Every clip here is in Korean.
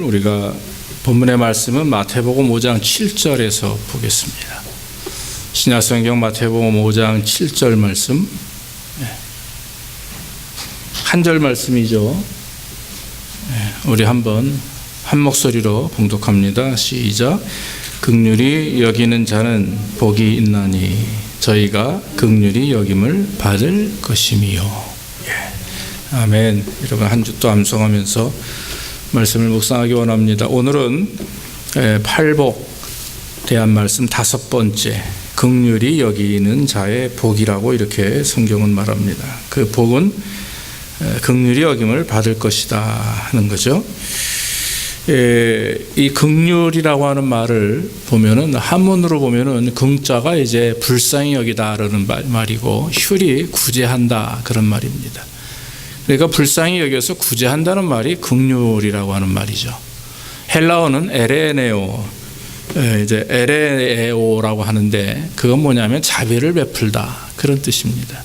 우리가 본문의 말씀은 마태복음 5장 7절에서 보겠습니다. 신약성경 마태복음 5장 7절 말씀, 한 절 말씀이죠. 우리 한번 한 목소리로 봉독합니다. 시작. 긍휼히 여기는 자는 복이 있나니 저희가 긍휼히 여김을 받을 것임이요. 아멘. 여러분 한 주 또 암송하면서 말씀을 묵상하기 원합니다. 오늘은 팔복 대한 말씀 다섯 번째, 긍휼히 여기는 자의 복이라고 이렇게 성경은 말합니다. 그 복은 긍휼히 여김을 받을 것이다 하는 거죠. 이 긍휼이라고 하는 말을 보면은 한문으로 보면은 긍자가 이제 불쌍히 여기다라는 말이고 휼이 구제한다 그런 말입니다. 그러니까 불쌍히 여겨서 구제한다는 말이 긍휼이라고 하는 말이죠. 헬라어는 에레네오, 이제 에레에오라고 하는데 그건 뭐냐면 자비를 베풀다 그런 뜻입니다.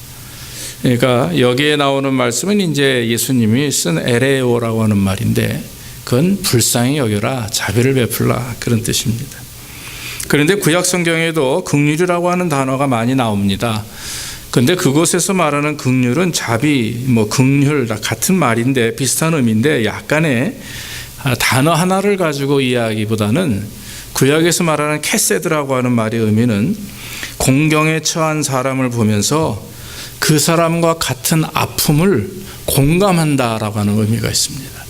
그러니까 여기에 나오는 말씀은 이제 예수님이 쓴 에레오라고 하는 말인데 그건 불쌍히 여겨라, 자비를 베풀라 그런 뜻입니다. 그런데 구약 성경에도 긍휼이라고 하는 단어가 많이 나옵니다. 근데 그곳에서 말하는 긍휼은 자비, 긍휼 같은 말인데 비슷한 의미인데 약간의 단어 하나를 가지고 이해하기보다는 구약에서 말하는 캐세드라고 하는 말의 의미는 공경에 처한 사람을 보면서 그 사람과 같은 아픔을 공감한다라고 하는 의미가 있습니다.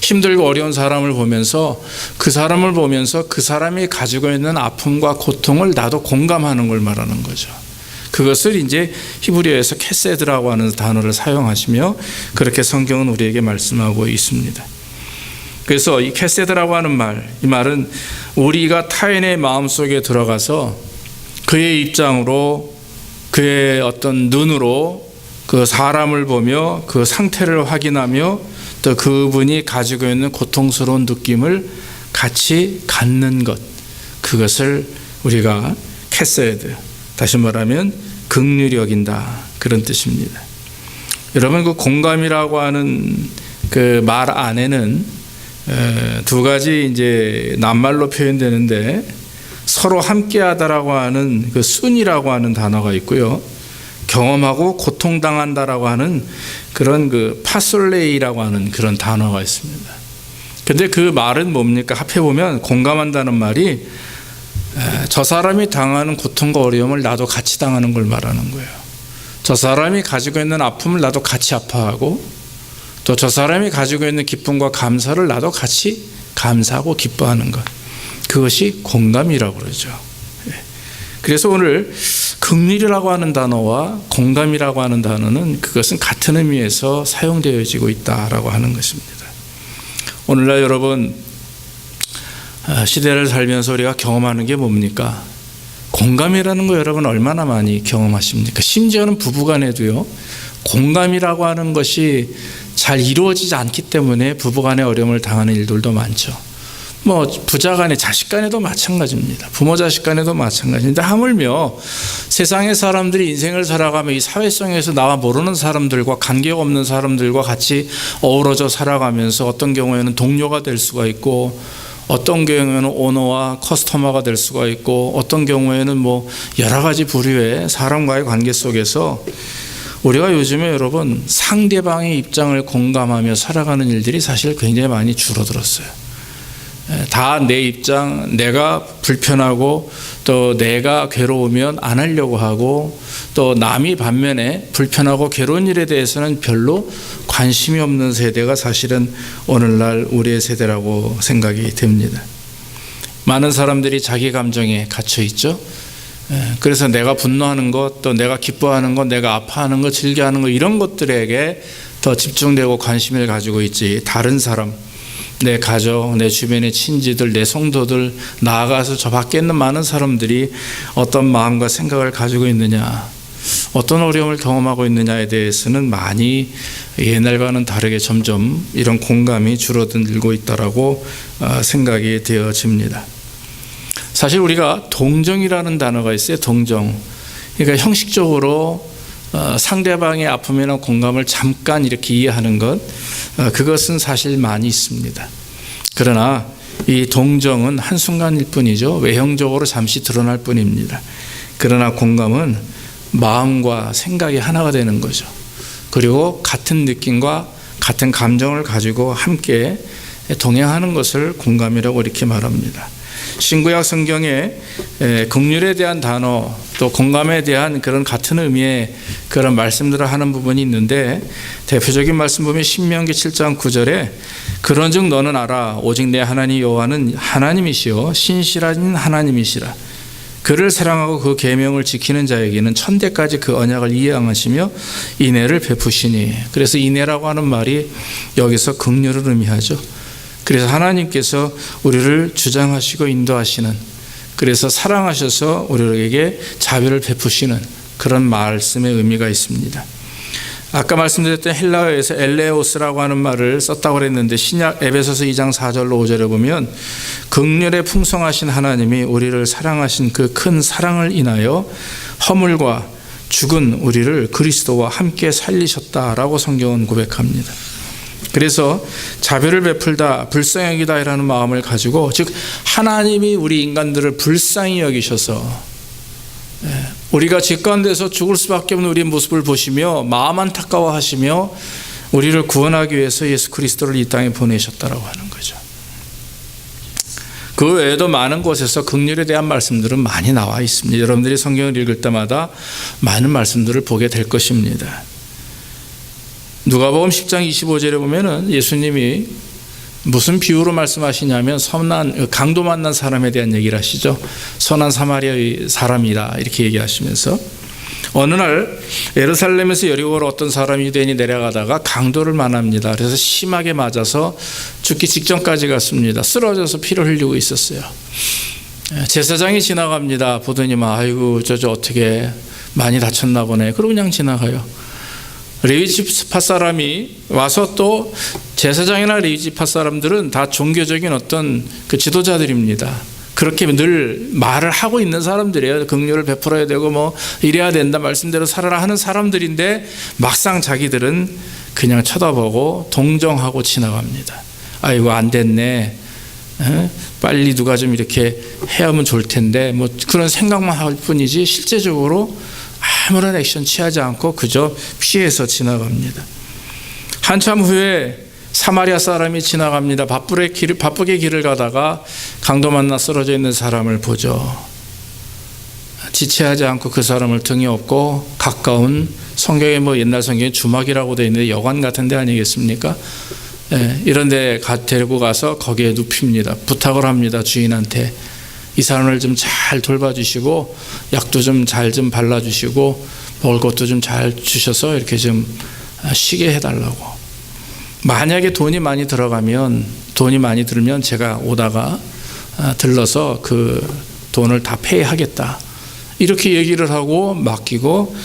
힘들고 어려운 사람을 보면서 그 사람이 가지고 있는 아픔과 고통을 나도 공감하는 걸 말하는 거죠. 그것을 이제 히브리어에서 캐세드라고 하는 단어를 사용하시며 그렇게 성경은 우리에게 말씀하고 있습니다. 그래서 이 캐세드라고 하는 말, 이 말은 우리가 타인의 마음속에 들어가서 그의 입장으로, 그의 어떤 눈으로 그 사람을 보며 그 상태를 확인하며 또 그분이 가지고 있는 고통스러운 느낌을 같이 갖는 것, 그것을 우리가 캐세드, 다시 말하면 긍휼히 여긴다 그런 뜻입니다. 여러분 그 공감이라고 하는 그 말 안에는 두 가지 이제 낱말로 표현되는데 서로 함께하다라고 하는 그 순이라고 하는 단어가 있고요. 경험하고 고통당한다라고 하는 그런 그 파솔레이라고 하는 그런 단어가 있습니다. 근데 그 말은 뭡니까? 합해보면 공감한다는 말이 저 사람이 당하는 고통과 어려움을 나도 같이 당하는 걸 말하는 거예요. 저 사람이 가지고 있는 아픔을 나도 같이 아파하고 또 저 사람이 가지고 있는 기쁨과 감사를 나도 같이 감사하고 기뻐하는 것, 그것이 공감이라고 그러죠. 그래서 오늘 긍휼이라고 하는 단어와 공감이라고 하는 단어는 그것은 같은 의미에서 사용되어지고 있다라고 하는 것입니다. 오늘날 여러분 시대를 살면서 우리가 경험하는 게 뭡니까? 공감이라는 거 여러분 얼마나 많이 경험하십니까? 심지어는 부부간에도요, 공감이라고 하는 것이 잘 이루어지지 않기 때문에 부부간의 어려움을 당하는 일들도 많죠. 부자간에 자식간에도 마찬가지입니다. 부모 자식간에도 마찬가지인데 하물며 세상의 사람들이 인생을 살아가며 이 사회성에서 나와 모르는 사람들과 관계가 없는 사람들과 같이 어우러져 살아가면서 어떤 경우에는 동료가 될 수가 있고 어떤 경우에는 오너와 커스터머가 될 수가 있고 어떤 경우에는 여러 가지 부류의 사람과의 관계 속에서 우리가 요즘에 여러분 상대방의 입장을 공감하며 살아가는 일들이 사실 굉장히 많이 줄어들었어요. 다 내 입장, 내가 불편하고 또 내가 괴로우면 안 하려고 하고 또 남이 반면에 불편하고 괴로운 일에 대해서는 별로 관심이 없는 세대가 사실은 오늘날 우리의 세대라고 생각이 됩니다. 많은 사람들이 자기 감정에 갇혀 있죠. 그래서 내가 분노하는 것, 또 내가 기뻐하는 것, 내가 아파하는 것, 즐겨하는 것, 이런 것들에게 더 집중되고 관심을 가지고 있지, 다른 사람, 내 가족, 내 주변의 친지들, 내 성도들, 나아가서 저 밖에 있는 많은 사람들이 어떤 마음과 생각을 가지고 있느냐, 어떤 어려움을 경험하고 있느냐에 대해서는 많이 옛날과는 다르게 점점 이런 공감이 줄어들고 있다라고 생각이 되어집니다. 사실 우리가 동정이라는 단어가 있어요. 동정. 그러니까 형식적으로 상대방의 아픔이나 공감을 잠깐 이렇게 이해하는 것, 그것은 사실 많이 있습니다. 그러나 이 동정은 한순간일 뿐이죠. 외형적으로 잠시 드러날 뿐입니다. 그러나 공감은 마음과 생각이 하나가 되는 거죠. 그리고 같은 느낌과 같은 감정을 가지고 함께 동행하는 것을 공감이라고 이렇게 말합니다. 신구약 성경에 긍휼에 대한 단어 또 공감에 대한 그런 같은 의미의 그런 말씀들을 하는 부분이 있는데, 대표적인 말씀 보면 신명기 7장 9절에 그런즉 너는 알아 오직 내 하나님 여호와는 하나님이시요 신실하신 하나님이시라. 그를 사랑하고 그 계명을 지키는 자에게는 천대까지 그 언약을 이행하시며 인애를 베푸시니. 그래서 인애라고 하는 말이 여기서 긍휼을 의미하죠. 그래서 하나님께서 우리를 주장하시고 인도하시는, 그래서 사랑하셔서 우리에게 자비를 베푸시는 그런 말씀의 의미가 있습니다. 아까 말씀드렸던 헬라어에서 엘레오스라고 하는 말을 썼다고 그랬는데, 신약 에베소서 2장 4절로 5절에 보면 긍휼에 풍성하신 하나님이 우리를 사랑하신 그 큰 사랑을 인하여 허물과 죽은 우리를 그리스도와 함께 살리셨다라고 성경은 고백합니다. 그래서 자비를 베풀다, 불쌍히 여기다 이라는 마음을 가지고, 즉 하나님이 우리 인간들을 불쌍히 여기셔서 우리가 죄 가운데서 죽을 수밖에 없는 우리의 모습을 보시며 마음 안타까워하시며 우리를 구원하기 위해서 예수 그리스도를 이 땅에 보내셨다라고 하는 거죠. 그 외에도 많은 곳에서 긍휼에 대한 말씀들은 많이 나와 있습니다. 여러분들이 성경을 읽을 때마다 많은 말씀들을 보게 될 것입니다. 누가복음 10장 25절에 보면은 예수님이 무슨 비유로 말씀하시냐면 강도 만난 사람에 대한 얘기를 하시죠. 선한 사마리아의 사람이다 이렇게 얘기하시면서, 어느 날 예루살렘에서 여리고로 어떤 사람이 유대인이 내려가다가 강도를 만납니다. 그래서 심하게 맞아서 죽기 직전까지 갔습니다. 쓰러져서 피를 흘리고 있었어요. 제사장이 지나갑니다. 보더니 아이고 저 어떻게 많이 다쳤나 보네. 그러고 그냥 지나가요. 레위지파 사람이 와서, 또 제사장이나 레위지파 사람들은 다 종교적인 어떤 그 지도자들입니다. 그렇게 늘 말을 하고 있는 사람들이에요. 긍휼을 베풀어야 되고 이래야 된다, 말씀대로 살아라 하는 사람들인데, 막상 자기들은 그냥 쳐다보고 동정하고 지나갑니다. 아이고 안 됐네, 빨리 누가 좀 이렇게 해야 하면 좋을 텐데, 그런 생각만 할 뿐이지 실제적으로 아무런 액션 취하지 않고 그저 피해서 지나갑니다. 한참 후에 사마리아 사람이 지나갑니다. 바쁘게 길을 가다가 강도 만나 쓰러져 있는 사람을 보죠. 지체하지 않고 그 사람을 등에 업고 가까운, 성경에 옛날 성경에 주막이라고 되어 있는데 여관 같은 데 아니겠습니까? 이런 데 데리고 가서 거기에 눕힙니다. 부탁을 합니다. 주인한테 이 사람을 좀 잘 돌봐주시고 약도 좀 잘 발라주시고 먹을 것도 좀 잘 주셔서 이렇게 좀 쉬게 해달라고. 만약에 돈이 많이 들면 제가 오다가 들러서 그 돈을 다 페이하겠다, 이렇게 얘기를 하고 맡기고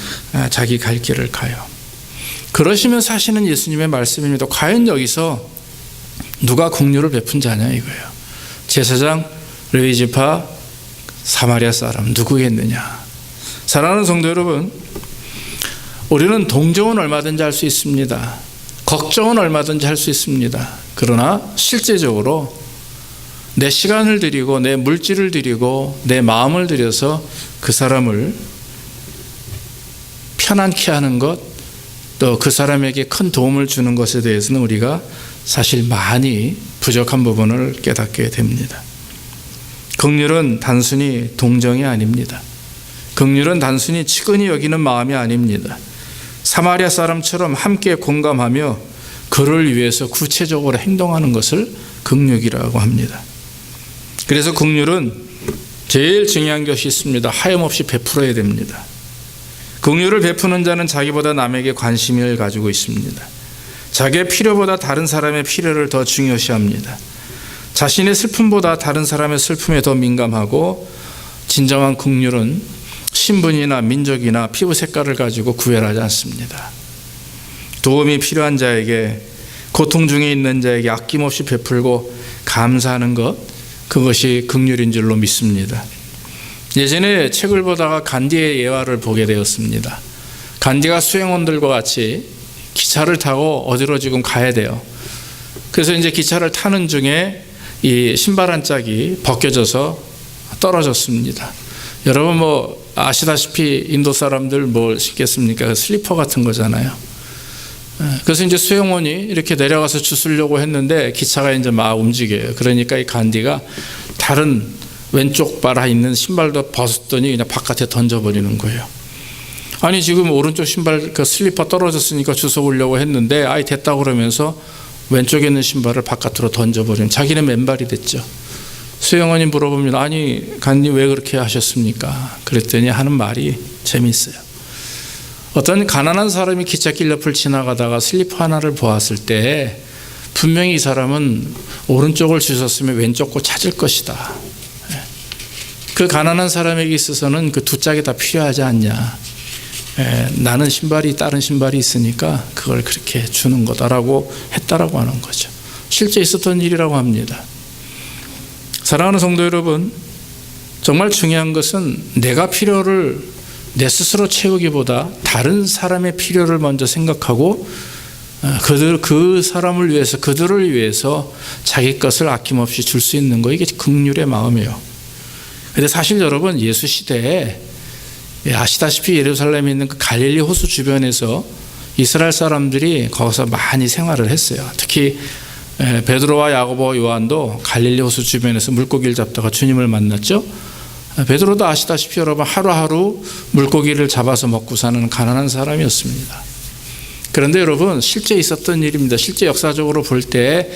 자기 갈 길을 가요. 그러시면 사시는 예수님의 말씀입니다. 과연 여기서 누가 긍휼을 베푼 자냐 이거예요. 제사장, 레위지파, 사마리아 사람 누구겠느냐. 사랑하는 성도 여러분, 우리는 동정은 얼마든지 할 수 있습니다. 걱정은 얼마든지 할 수 있습니다. 그러나 실제적으로 내 시간을 들이고 내 물질을 들이고 내 마음을 들여서 그 사람을 편안케 하는 것, 또 그 사람에게 큰 도움을 주는 것에 대해서는 우리가 사실 많이 부족한 부분을 깨닫게 됩니다. 긍휼은 단순히 동정이 아닙니다. 긍휼은 단순히 측은히 여기는 마음이 아닙니다. 사마리아 사람처럼 함께 공감하며 그를 위해서 구체적으로 행동하는 것을 긍휼이라고 합니다. 그래서 긍휼은 제일 중요한 것이 있습니다. 하염없이 베풀어야 됩니다. 긍휼을 베푸는 자는 자기보다 남에게 관심을 가지고 있습니다. 자기의 필요보다 다른 사람의 필요를 더 중요시합니다. 자신의 슬픔보다 다른 사람의 슬픔에 더 민감하고, 진정한 긍휼은 신분이나 민족이나 피부 색깔을 가지고 구별하지 않습니다. 도움이 필요한 자에게, 고통 중에 있는 자에게 아낌없이 베풀고 감사하는 것, 그것이 긍휼인 줄로 믿습니다. 예전에 책을 보다가 간디의 예화를 보게 되었습니다. 간디가 수행원들과 같이 기차를 타고 어디로 지금 가야 돼요. 그래서 이제 기차를 타는 중에 이 신발 한 짝이 벗겨져서 떨어졌습니다. 여러분 아시다시피 인도 사람들 뭘 신겠습니까? 그 슬리퍼 같은 거잖아요. 그래서 이제 수용원이 이렇게 내려가서 주스려고 했는데 기차가 이제 막 움직여요. 그러니까 이 간디가 다른 왼쪽 발에 있는 신발도 벗었더니 그냥 바깥에 던져버리는 거예요. 아니 지금 오른쪽 신발 그 슬리퍼 떨어졌으니까 주워오려고 했는데 아이 됐다 그러면서 왼쪽에 있는 신발을 바깥으로 던져버리면 자기는 맨발이 됐죠. 수용원이 물어봅니다. 아니 간디 왜 그렇게 하셨습니까? 그랬더니 하는 말이 재미있어요. 어떤 가난한 사람이 기찻길 옆을 지나가다가 슬리퍼 하나를 보았을 때 분명히 이 사람은 오른쪽을 주웠으면 왼쪽 거 찾을 것이다. 그 가난한 사람에게 있어서는 그 두 짝이 다 필요하지 않냐. 나는 다른 신발이 있으니까 그걸 그렇게 주는 거다라고 했다라고 하는 거죠. 실제 있었던 일이라고 합니다. 사랑하는 성도 여러분, 정말 중요한 것은 내가 필요를 내 스스로 채우기보다 다른 사람의 필요를 먼저 생각하고 그 사람을 위해서 그들을 위해서 자기 것을 아낌없이 줄 수 있는 거, 이게 긍휼의 마음이에요. 그런데 사실 여러분 예수 시대에 아시다시피 예루살렘에 있는 그 갈릴리 호수 주변에서 이스라엘 사람들이 거기서 많이 생활을 했어요. 특히 베드로와 야고보, 요한도 갈릴리 호수 주변에서 물고기를 잡다가 주님을 만났죠. 베드로도 아시다시피 여러분 하루하루 물고기를 잡아서 먹고 사는 가난한 사람이었습니다. 그런데 여러분 실제 있었던 일입니다. 실제 역사적으로 볼 때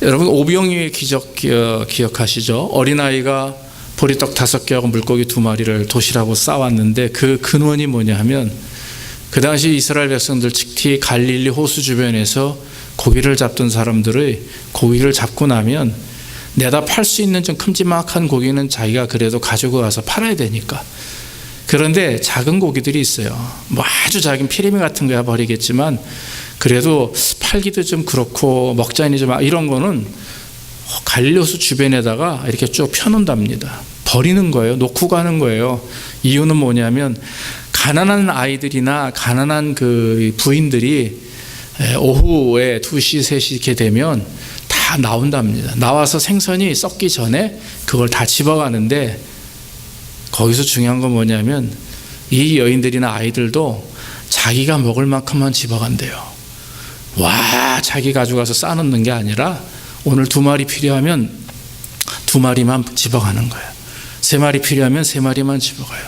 여러분 오병이어의 기적 기억하시죠? 어린아이가 보리떡 5개하고 물고기 2마리를 도시락으로 싸왔는데 그 근원이 뭐냐 하면 그 당시 이스라엘 백성들 특히 갈릴리 호수 주변에서 고기를 잡던 사람들의 고기를 잡고 나면 내다 팔 수 있는 좀 큼지막한 고기는 자기가 그래도 가지고 와서 팔아야 되니까. 그런데 작은 고기들이 있어요. 아주 작은 피레미 같은 거야 버리겠지만 그래도 팔기도 좀 그렇고 먹자니 좀 이런 거는 갈릴리 호수 주변에다가 이렇게 쭉 펴놓는답니다. 버리는 거예요. 놓고 가는 거예요. 이유는 뭐냐면 가난한 아이들이나 가난한 그 부인들이 오후에 2시, 3시 이렇게 되면 다 나온답니다. 나와서 생선이 썩기 전에 그걸 다 집어가는데 거기서 중요한 건 뭐냐면 이 여인들이나 아이들도 자기가 먹을 만큼만 집어간대요. 자기 가져가서 싸놓는 게 아니라 오늘 2마리 필요하면 2마리만 집어가는 거예요. 3마리 필요하면 3마리만 집어가요.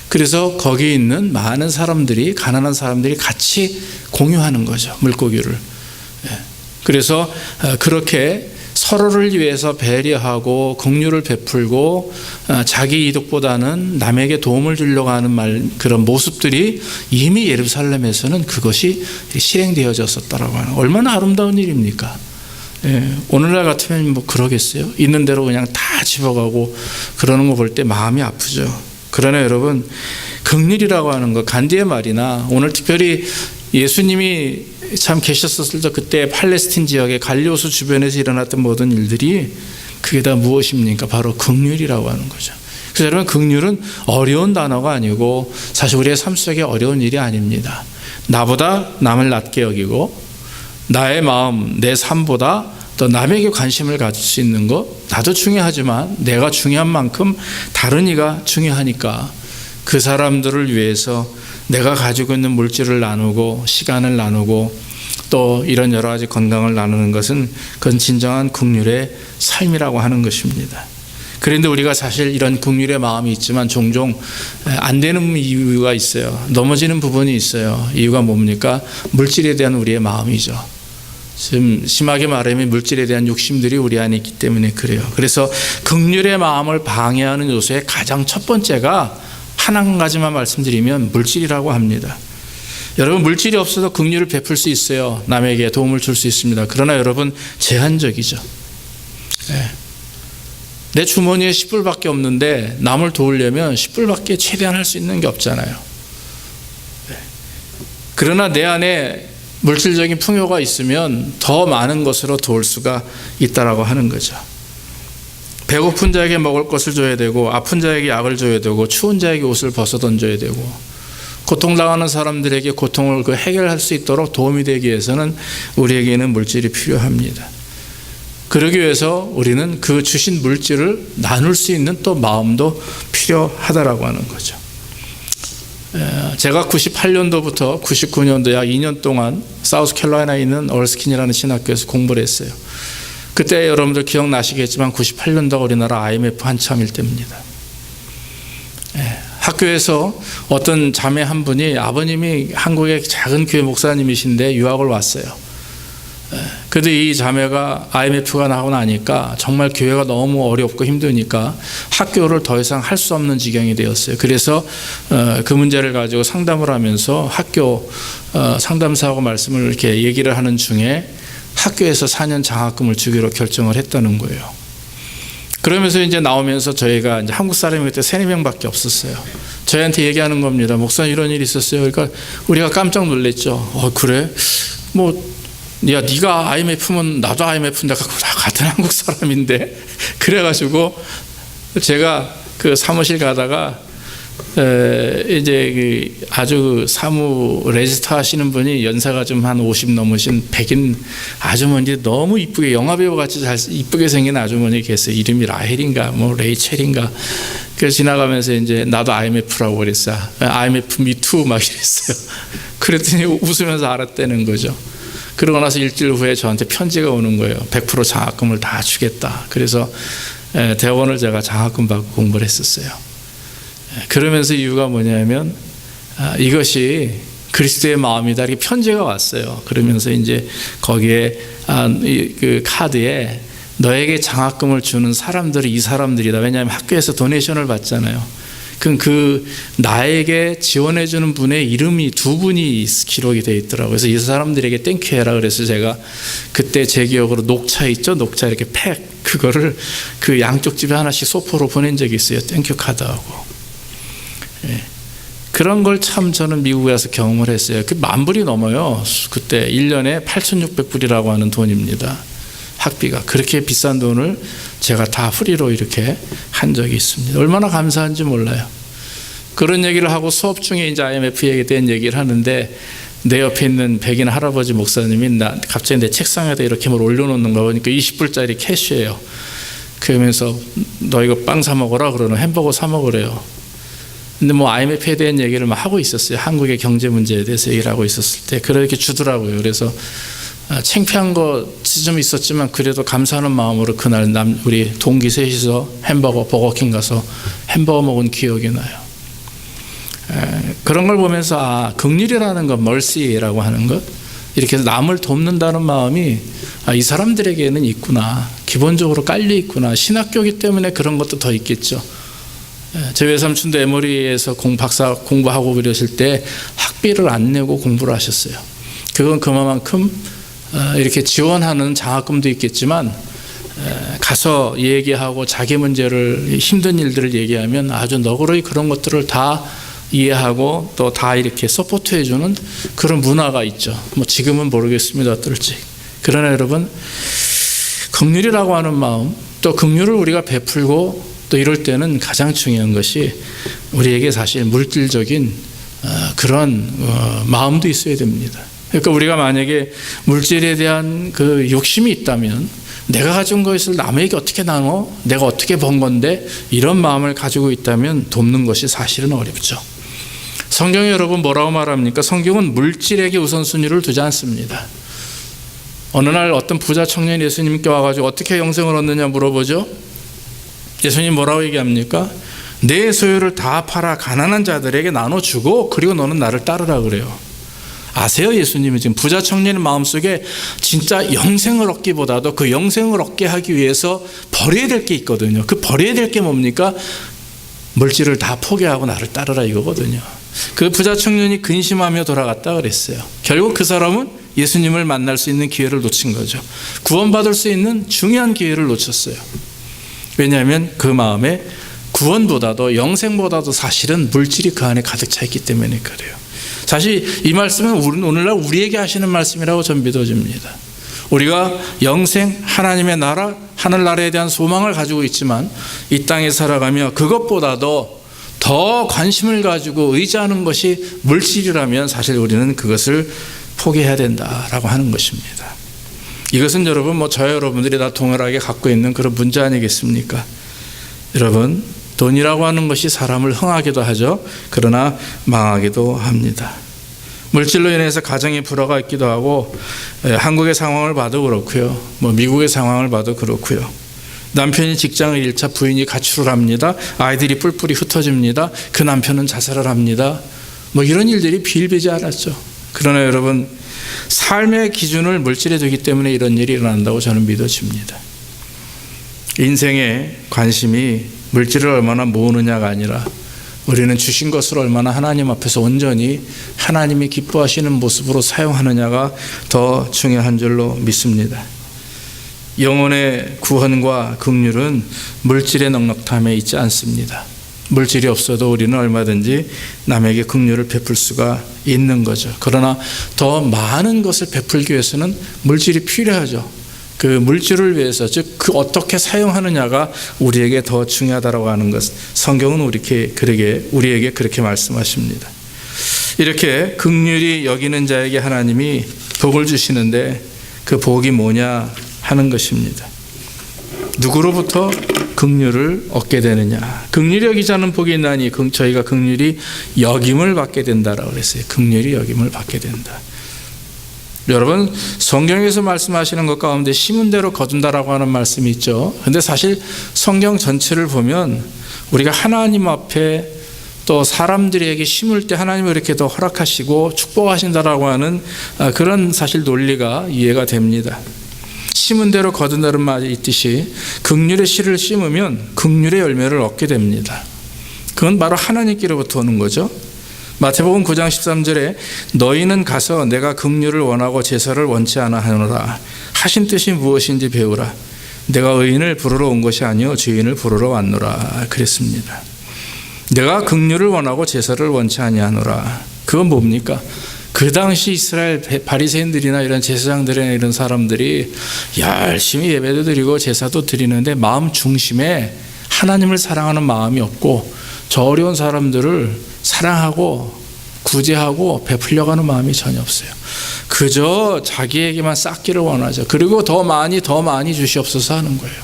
그래서 거기 있는 많은 사람들이 가난한 사람들이 같이 공유하는 거죠. 물고기를. 그래서 그렇게 서로를 위해서 배려하고 긍휼을 베풀고 자기 이득보다는 남에게 도움을 주려고 하는 그런 모습들이 이미 예루살렘에서는 그것이 실행되어졌었다라고 하는 얼마나 아름다운 일입니까? 오늘날 같으면 그러겠어요? 있는 대로 그냥 다 집어가고 그러는 거 볼 때 마음이 아프죠. 그러나 여러분 긍휼이라고 하는 거 간디의 말이나 오늘 특별히 예수님이 참 계셨었을 때 그때 팔레스틴 지역의 갈릴리 호수 주변에서 일어났던 모든 일들이 그게 다 무엇입니까? 바로 긍휼이라고 하는 거죠. 그래서 여러분 긍휼은 어려운 단어가 아니고 사실 우리의 삶 속에 어려운 일이 아닙니다. 나보다 남을 낮게 여기고 나의 마음, 내 삶보다 또 남에게 관심을 가질 수 있는 것 나도 중요하지만 내가 중요한 만큼 다른 이가 중요하니까 그 사람들을 위해서 내가 가지고 있는 물질을 나누고 시간을 나누고 또 이런 여러 가지 건강을 나누는 것은 그건 진정한 긍휼의 삶이라고 하는 것입니다. 그런데 우리가 사실 이런 긍휼의 마음이 있지만 종종 안 되는 이유가 있어요. 넘어지는 부분이 있어요. 이유가 뭡니까? 물질에 대한 우리의 마음이죠. 지금 심하게 말하면 물질에 대한 욕심들이 우리 안에 있기 때문에 그래요. 그래서 긍휼의 마음을 방해하는 요소의 가장 첫 번째가 한 가지만 말씀드리면 물질이라고 합니다. 여러분 물질이 없어도 긍휼을 베풀 수 있어요. 남에게 도움을 줄 수 있습니다. 그러나 여러분 제한적이죠. 내 주머니에 10불밖에 없는데 남을 도우려면 10불밖에 최대한 할 수 있는 게 없잖아요. 그러나 내 안에 물질적인 풍요가 있으면 더 많은 것으로 도울 수가 있다라고 하는 거죠. 배고픈 자에게 먹을 것을 줘야 되고 아픈 자에게 약을 줘야 되고 추운 자에게 옷을 벗어 던져야 되고 고통당하는 사람들에게 고통을 해결할 수 있도록 도움이 되기 위해서는 우리에게는 물질이 필요합니다. 그러기 위해서 우리는 그 주신 물질을 나눌 수 있는 또 마음도 필요하다라고 하는 거죠. 제가 98년도부터 99년도 약 2년 동안 사우스캐롤라이나에 있는 얼스킨이라는 신학교에서 공부를 했어요. 그때 여러분들 기억나시겠지만 98년도가 우리나라 IMF 한참일 때입니다. 학교에서 어떤 자매 한 분이 아버님이 한국의 작은 교회 목사님이신데 유학을 왔어요. 그런데 이 자매가 IMF가 나고 나니까 정말 교회가 너무 어렵고 힘드니까 학교를 더 이상 할 수 없는 지경이 되었어요. 그래서 그 문제를 가지고 상담을 하면서 학교 상담사하고 말씀을 이렇게 얘기를 하는 중에 학교에서 4년 장학금을 주기로 결정을 했다는 거예요. 그러면서 이제 나오면서 저희가 이제 한국 사람이 그때 3-4명밖에 없었어요. 저희한테 얘기하는 겁니다. 목사님 이런 일이 있었어요. 그러니까 우리가 깜짝 놀랐죠. 그래? 야, 네가 IMF면 나도 IMF인데 같은 한국 사람인데. 그래가지고 제가 그 사무실 가다가 이제 아주 사무 레지스터 하시는 분이 연세가 좀 한 50 넘으신 백인 아주머니, 너무 이쁘게 영화배우 같이 잘 이쁘게 생긴 아주머니 계세요. 이름이 라헬인가 레이첼인가. 그래서 지나가면서 이제 나도 IMF라고 그랬어요. IMF me too 막 이랬어요. 그랬더니 웃으면서 알았다는 거죠. 그러고 나서 일주일 후에 저한테 편지가 오는 거예요. 100% 장학금을 다 주겠다. 그래서 대원을 제가 장학금 받고 공부를 했었어요. 그러면서 이유가 뭐냐면 이것이 그리스도의 마음이다, 이렇게 편지가 왔어요. 그러면서 이제 거기에 그 카드에 너에게 장학금을 주는 사람들이 이 사람들이다. 왜냐하면 학교에서 도네이션을 받잖아요. 그 나에게 지원해 주는 분의 이름이 2분이 기록이 되어 있더라고요. 그래서 이 사람들에게 땡큐 해라. 그래서 제가 그때 제 기억으로 녹차 있죠? 녹차 이렇게 그거를 그 양쪽 집에 하나씩 소포로 보낸 적이 있어요. 땡큐 카드하고. 그런 걸 참 저는 미국에 와서 경험을 했어요. 그 10,000불이 넘어요. 그때 1년에 8,600불이라고 하는 돈입니다. 학비가. 그렇게 비싼 돈을 제가 다 프리로 이렇게 한 적이 있습니다. 얼마나 감사한지 몰라요. 그런 얘기를 하고 수업 중에 이제 IMF에 대한 얘기를 하는데 내 옆에 있는 백인 할아버지 목사님이 갑자기 내 책상에다 이렇게 뭘 올려놓는 거 보니까 20불짜리 캐시예요. 그러면서 너 이거 빵 사 먹어라 그러는, 햄버거 사 먹으래요. 근데 IMF에 대한 얘기를 막 하고 있었어요. 한국의 경제 문제에 대해서 얘기를 하고 있었을 때 그렇게 주더라고요. 그래서 창피한 것이 좀 있었지만 그래도 감사하는 마음으로 그날 우리 동기 셋이서 버거킹 가서 햄버거 먹은 기억이 나요. 그런 걸 보면서 긍휼이라는 것, mercy라고 하는 것, 이렇게 해서 남을 돕는다는 마음이 이 사람들에게는 있구나, 기본적으로 깔려 있구나. 신학교이기 때문에 그런 것도 더 있겠죠. 제 외삼촌도 에머리에서 박사 공부하고 그러실 때 학비를 안 내고 공부를 하셨어요. 그건 그만큼 이렇게 지원하는 장학금도 있겠지만 가서 얘기하고 자기 문제를, 힘든 일들을 얘기하면 아주 너그러이 그런 것들을 다 이해하고 또 다 이렇게 서포트 해주는 그런 문화가 있죠. 지금은 모르겠습니다, 어떨지. 그러나 여러분, 긍휼이라고 하는 마음, 또 긍휼을 우리가 베풀고 또 이럴 때는 가장 중요한 것이 우리에게 사실 물질적인 그런 마음도 있어야 됩니다. 그러니까 우리가 만약에 물질에 대한 그 욕심이 있다면, 내가 가진 것을 남에게 어떻게 나눠? 내가 어떻게 번 건데? 이런 마음을 가지고 있다면 돕는 것이 사실은 어렵죠. 성경에 여러분 뭐라고 말합니까? 성경은 물질에게 우선순위를 두지 않습니다. 어느 날 어떤 부자 청년이 예수님께 와가지고 어떻게 영생을 얻느냐 물어보죠. 예수님 뭐라고 얘기합니까? 내 소유를 다 팔아 가난한 자들에게 나눠주고 그리고 너는 나를 따르라 그래요. 아세요? 예수님이 지금 부자 청년의 마음속에 진짜 영생을 얻기보다도 그 영생을 얻게 하기 위해서 버려야 될 게 있거든요. 그 버려야 될 게 뭡니까? 물질을 다 포기하고 나를 따르라 이거거든요. 그 부자 청년이 근심하며 돌아갔다 그랬어요. 결국 그 사람은 예수님을 만날 수 있는 기회를 놓친 거죠. 구원받을 수 있는 중요한 기회를 놓쳤어요. 왜냐하면 그 마음에 구원보다도 영생보다도 사실은 물질이 그 안에 가득 차 있기 때문에 그래요. 사실 이 말씀은 오늘날 우리에게 하시는 말씀이라고 전 믿어집니다. 우리가 영생, 하나님의 나라, 하늘나라에 대한 소망을 가지고 있지만 이 땅에 살아가며 그것보다도 더 관심을 가지고 의지하는 것이 물질이라면 사실 우리는 그것을 포기해야 된다라고 하는 것입니다. 이것은 여러분 저 여러분들이 다 동일하게 갖고 있는 그런 문제 아니겠습니까? 여러분, 돈이라고 하는 것이 사람을 흥하기도 하죠. 그러나 망하기도 합니다. 물질로 인해서 가정이 불화가 있기도 하고, 한국의 상황을 봐도 그렇고요. 미국의 상황을 봐도 그렇고요. 남편이 직장을 잃자 부인이 가출을 합니다. 아이들이 뿔뿔이 흩어집니다. 그 남편은 자살을 합니다. 이런 일들이 비일비재 않았죠. 그러나 여러분, 삶의 기준을 물질에 두기 때문에 이런 일이 일어난다고 저는 믿어집니다. 인생의 관심이 물질을 얼마나 모으느냐가 아니라 우리는 주신 것을 얼마나 하나님 앞에서 온전히 하나님이 기뻐하시는 모습으로 사용하느냐가 더 중요한 줄로 믿습니다. 영혼의 구원과 긍휼은 물질의 넉넉함에 있지 않습니다. 물질이 없어도 우리는 얼마든지 남에게 긍휼을 베풀 수가 있는 거죠. 그러나 더 많은 것을 베풀기 위해서는 물질이 필요하죠. 그 물질을 위해서, 즉 그 어떻게 사용하느냐가 우리에게 더 중요하다고 하는 것, 성경은 우리에게 그렇게 말씀하십니다. 이렇게 긍휼히 여기는 자에게 하나님이 복을 주시는데 그 복이 뭐냐 하는 것입니다. 누구로부터 긍휼을 얻게 되느냐. 긍휼히 여기지 않는 복이 있나니 저희가 긍휼히 여김을 받게 된다라고 그랬어요. 긍휼히 여김을 받게 된다. 여러분, 성경에서 말씀하시는 것 가운데 심은 대로 거둔다라고 하는 말씀이 있죠. 근데 사실 성경 전체를 보면 우리가 하나님 앞에 또 사람들에게 심을 때 하나님이 이렇게 더 허락하시고 축복하신다라고 하는 그런 사실 논리가 이해가 됩니다. 심은 대로 거둔다는 말이 있듯이 긍휼의 씨를 심으면 긍휼의 열매를 얻게 됩니다. 그건 바로 하나님께로부터 오는 거죠. 마태복음 9장 13절에 너희는 가서 내가 긍휼을 원하고 제사를 원치 않아 하노라 하신 뜻이 무엇인지 배우라. 내가 의인을 부르러 온 것이 아니요 죄인을 부르러 왔노라 그랬습니다. 내가 긍휼을 원하고 제사를 원치 아니하노라. 그건 뭡니까? 그 당시 이스라엘 바리새인들이나 이런 제사장들이나 이런 사람들이 열심히 예배도 드리고 제사도 드리는데 마음 중심에 하나님을 사랑하는 마음이 없고 저 어려운 사람들을 사랑하고 구제하고 베풀려고 하는 마음이 전혀 없어요. 그저 자기에게만 쌓기를 원하죠. 그리고 더 많이 주시옵소서 하는 거예요.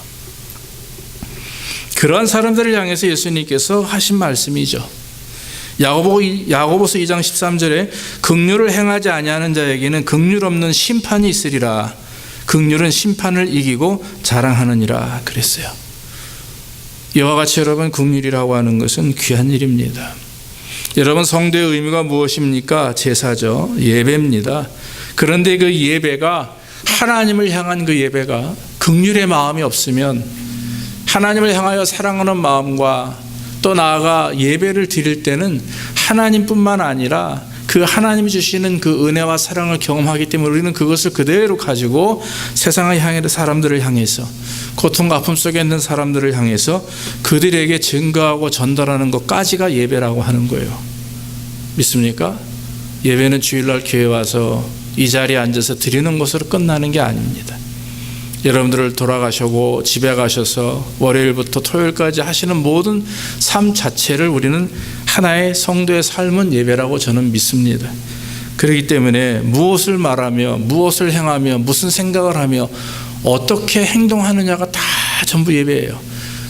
그러한 사람들을 향해서 예수님께서 하신 말씀이죠. 야고보서 2장 13절에 긍휼을 행하지 아니하는 자에게는 긍휼 없는 심판이 있으리라. 긍휼은 심판을 이기고 자랑하느니라 그랬어요. 이와 같이 여러분, 긍휼이라고 하는 것은 귀한 일입니다. 여러분, 성도의 의미가 무엇입니까? 제사죠. 예배입니다. 그런데 그 예배가, 하나님을 향한 그 예배가 긍휼의 마음이 없으면, 하나님을 향하여 사랑하는 마음과 또 나아가 예배를 드릴 때는 하나님뿐만 아니라 그 하나님이 주시는 그 은혜와 사랑을 경험하기 때문에 우리는 그것을 그대로 가지고 세상을 향해 사람들을 향해서, 고통과 아픔 속에 있는 사람들을 향해서 그들에게 증거하고 전달하는 것까지가 예배라고 하는 거예요. 믿습니까? 예배는 주일날 교회 와서 이 자리에 앉아서 드리는 것으로 끝나는 게 아닙니다. 여러분들을 돌아가시고 집에 가셔서 월요일부터 토요일까지 하시는 모든 삶 자체를 우리는 하나의 성도의 삶은 예배라고 저는 믿습니다. 그렇기 때문에 무엇을 말하며 무엇을 행하며 무슨 생각을 하며 어떻게 행동하느냐가 다 전부 예배예요.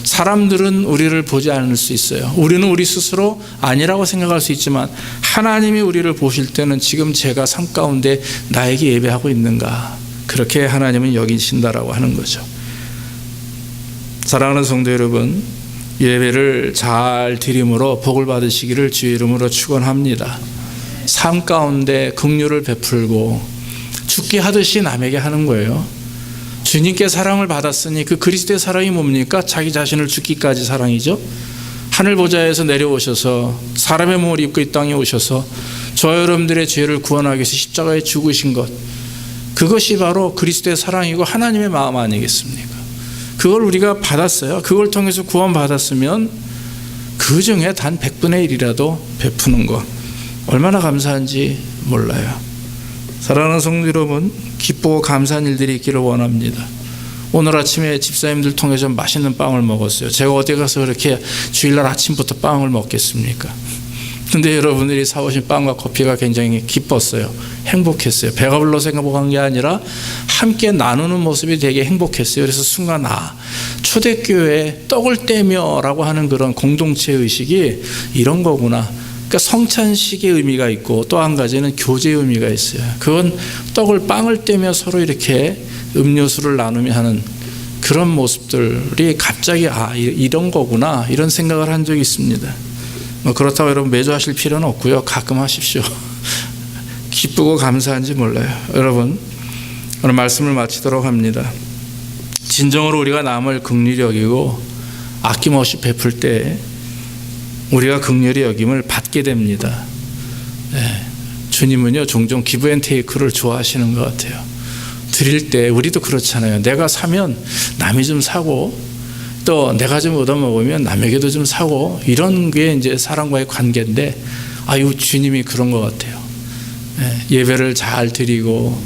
사람들은 우리를 보지 않을 수 있어요. 우리는 우리 스스로 아니라고 생각할 수 있지만 하나님이 우리를 보실 때는 지금 제가 삶 가운데 나에게 예배하고 있는가, 그렇게 하나님은 여기신다라고 하는 거죠. 사랑하는 성도 여러분, 예배를 잘 드림으로 복을 받으시기를 주의 이름으로 축원합니다. 삶 가운데 긍휼을 베풀고 죽게 하듯이 남에게 하는 거예요. 주님께 사랑을 받았으니 그 그리스도의 사랑이 뭡니까? 자기 자신을 죽기까지 사랑이죠. 하늘 보좌에서 내려오셔서 사람의 몸을 입고 이 땅에 오셔서 저 여러분들의 죄를 구원하기 위해서 십자가에 죽으신 것, 그것이 바로 그리스도의 사랑이고 하나님의 마음 아니겠습니까? 그걸 우리가 받았어요. 그걸 통해서 구원받았으면 그 중에 단 100분의 1이라도 베푸는 것, 얼마나 감사한지 몰라요. 사랑하는 성도 여러분, 기쁘고 감사한 일들이 있기를 원합니다. 오늘 아침에 집사님들 통해서 맛있는 빵을 먹었어요. 제가 어디 가서 그렇게 주일날 아침부터 빵을 먹겠습니까? 근데 여러분들이 사오신 빵과 커피가 굉장히 기뻤어요. 행복했어요. 배가 불러서 행복한 게 아니라 함께 나누는 모습이 되게 행복했어요. 그래서 순간 초대교회에 떡을 떼며 라고 하는 그런 공동체 의식이 이런 거구나. 그러니까 성찬식의 의미가 있고 또 한 가지는 교제의 의미가 있어요. 그건 빵을 떼며 서로 이렇게 음료수를 나누며 하는 그런 모습들이 갑자기 이런 거구나 이런 생각을 한 적이 있습니다. 그렇다고 여러분 매주 하실 필요는 없고요. 가끔 하십시오. 기쁘고 감사한지 몰라요. 여러분 오늘 말씀을 마치도록 합니다. 진정으로 우리가 남을 긍휼히 여기고 아낌없이 베풀 때 우리가 긍휼히 여김을 받게 됩니다. 주님은요 종종 기브앤테이크를 좋아하시는 것 같아요. 드릴 때 우리도 그렇잖아요. 내가 사면 남이 좀 사고 또 내가 좀 얻어먹으면 남에게도 좀 사고 이런 게 이제 사람과의 관계인데 주님이 그런 것 같아요. 예배를 잘 드리고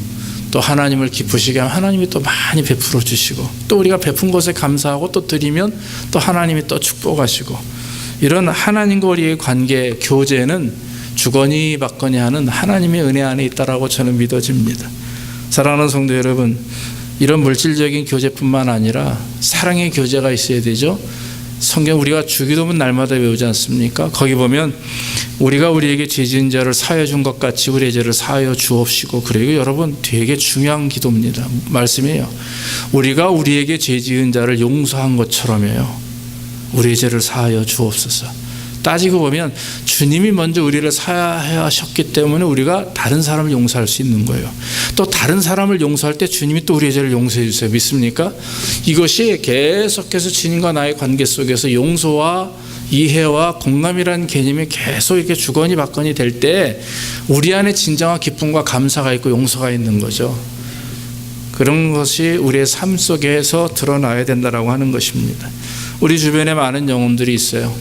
또 하나님을 기쁘시게 하면 하나님이 또 많이 베풀어 주시고 또 우리가 베푼 것에 감사하고 또 드리면 또 하나님이 또 축복하시고 이런 하나님과 우리의 관계 교제는 주거니 받거니 하는 하나님의 은혜 안에 있다라고 저는 믿어집니다. 사랑하는 성도 여러분, 이런 물질적인 교제뿐만 아니라 사랑의 교제가 있어야 되죠. 성경 우리가 주기도문 날마다 외우지 않습니까? 거기 보면 우리가 우리에게 죄 지은 자를 사하여 준 것 같이 우리의 죄를 사하여 주옵시고, 그리고 여러분 되게 중요한 기도입니다. 말씀이에요. 우리가 우리에게 죄 지은 자를 용서한 것처럼요 우리의 죄를 사하여 주옵소서. 따지고 보면 주님이 먼저 우리를 사하셨기 때문에 우리가 다른 사람을 용서할 수 있는 거예요. 또 다른 사람을 용서할 때 주님이 또 우리의 죄를 용서해 주세요. 믿습니까? 이것이 계속해서 주님과 나의 관계 속에서 용서와 이해와 공감이라는 개념이 계속 이렇게 주거니 받거니 될 때 우리 안에 진정한 기쁨과 감사가 있고 용서가 있는 거죠. 그런 것이 우리의 삶 속에서 드러나야 된다라고 하는 것입니다. 우리 주변에 많은 영혼들이 있어요.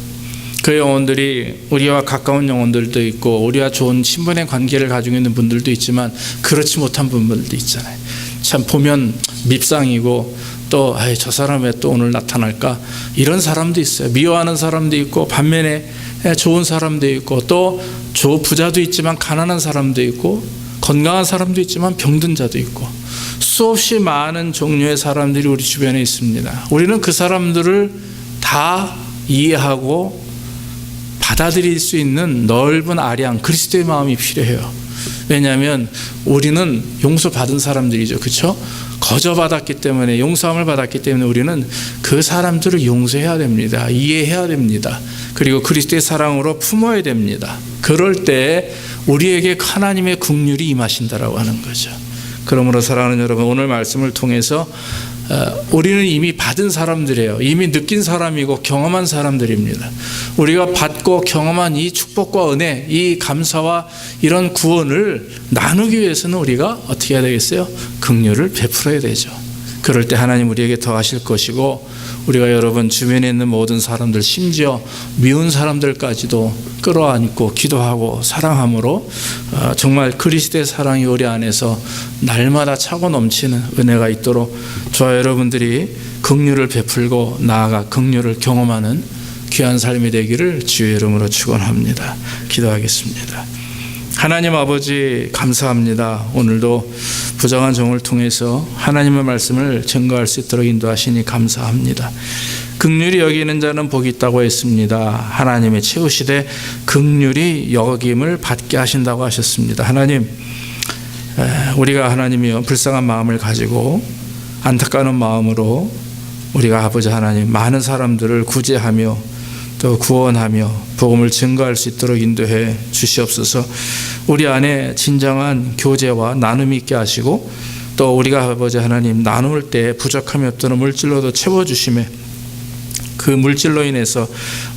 그 영혼들이 우리와 가까운 영혼들도 있고 우리와 좋은 친분의 관계를 가지고 있는 분들도 있지만 그렇지 못한 분들도 있잖아요. 참 보면 밉상이고 또 저 사람 왜 또 오늘 나타날까 이런 사람도 있어요. 미워하는 사람도 있고 반면에 좋은 사람도 있고 또 부자도 있지만 가난한 사람도 있고 건강한 사람도 있지만 병든 자도 있고 수없이 많은 종류의 사람들이 우리 주변에 있습니다. 우리는 그 사람들을 다 이해하고 받아들일 수 있는 넓은 아량 그리스도의 마음이 필요해요. 왜냐하면 우리는 용서받은 사람들이죠. 그렇죠? 거저받았기 때문에 용서함을 받았기 때문에 우리는 그 사람들을 용서해야 됩니다. 이해해야 됩니다. 그리고 그리스도의 사랑으로 품어야 됩니다. 그럴 때 우리에게 하나님의 긍휼이 임하신다라고 하는 거죠. 그러므로 사랑하는 여러분, 오늘 말씀을 통해서 우리는 이미 받은 사람들이에요. 이미 느낀 사람이고 경험한 사람들입니다. 우리가 받고 경험한 이 축복과 은혜, 이 감사와 이런 구원을 나누기 위해서는 우리가 어떻게 해야 되겠어요? 긍휼을 베풀어야 되죠. 그럴 때 하나님 우리에게 더하실 것이고 우리가 여러분 주변에 있는 모든 사람들, 심지어 미운 사람들까지도 끌어안고 기도하고 사랑함으로 정말 그리스도의 사랑이 우리 안에서 날마다 차고 넘치는 은혜가 있도록 저와 여러분들이 긍휼을 베풀고 나아가 긍휼을 경험하는 귀한 삶이 되기를 주의 이름으로 축원합니다. 기도하겠습니다. 하나님 아버지 감사합니다. 오늘도 부정한 종을 통해서 하나님의 말씀을 증거할 수 있도록 인도하시니 감사합니다. 긍휼히 여기는 자는 복이 있다고 했습니다. 하나님의 채우시되 긍휼히 여김을 받게 하신다고 하셨습니다. 하나님, 우리가 하나님이여 불쌍한 마음을 가지고 안타까운 마음으로 우리가 아버지 하나님 많은 사람들을 구제하며 또 구원하며 복음을 증거할 수 있도록 인도해 주시옵소서. 우리 안에 진정한 교제와 나눔이 있게 하시고 또 우리가 아버지 하나님 나눌 때 부족함이 없도록 물질로도 채워주심에 그 물질로 인해서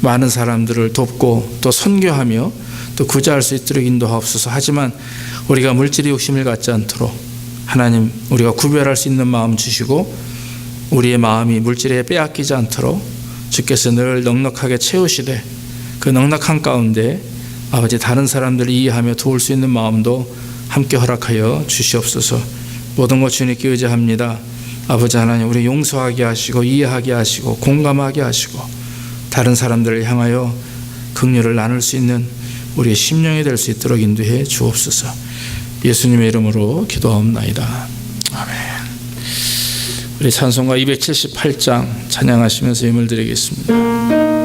많은 사람들을 돕고 또 선교하며 또 구제할 수 있도록 인도하옵소서. 하지만 우리가 물질의 욕심을 갖지 않도록 하나님 우리가 구별할 수 있는 마음 주시고 우리의 마음이 물질에 빼앗기지 않도록 주께서 늘 넉넉하게 채우시되 그 넉넉한 가운데 아버지 다른 사람들을 이해하며 도울 수 있는 마음도 함께 허락하여 주시옵소서. 모든 것 주님께 의지합니다. 아버지 하나님 우리 용서하게 하시고 이해하게 하시고 공감하게 하시고 다른 사람들을 향하여 긍휼을 나눌 수 있는 우리의 심령이 될 수 있도록 인도해 주옵소서. 예수님의 이름으로 기도하옵나이다. 아멘. 우리 찬송가 278장 찬양하시면서 힘을 드리겠습니다.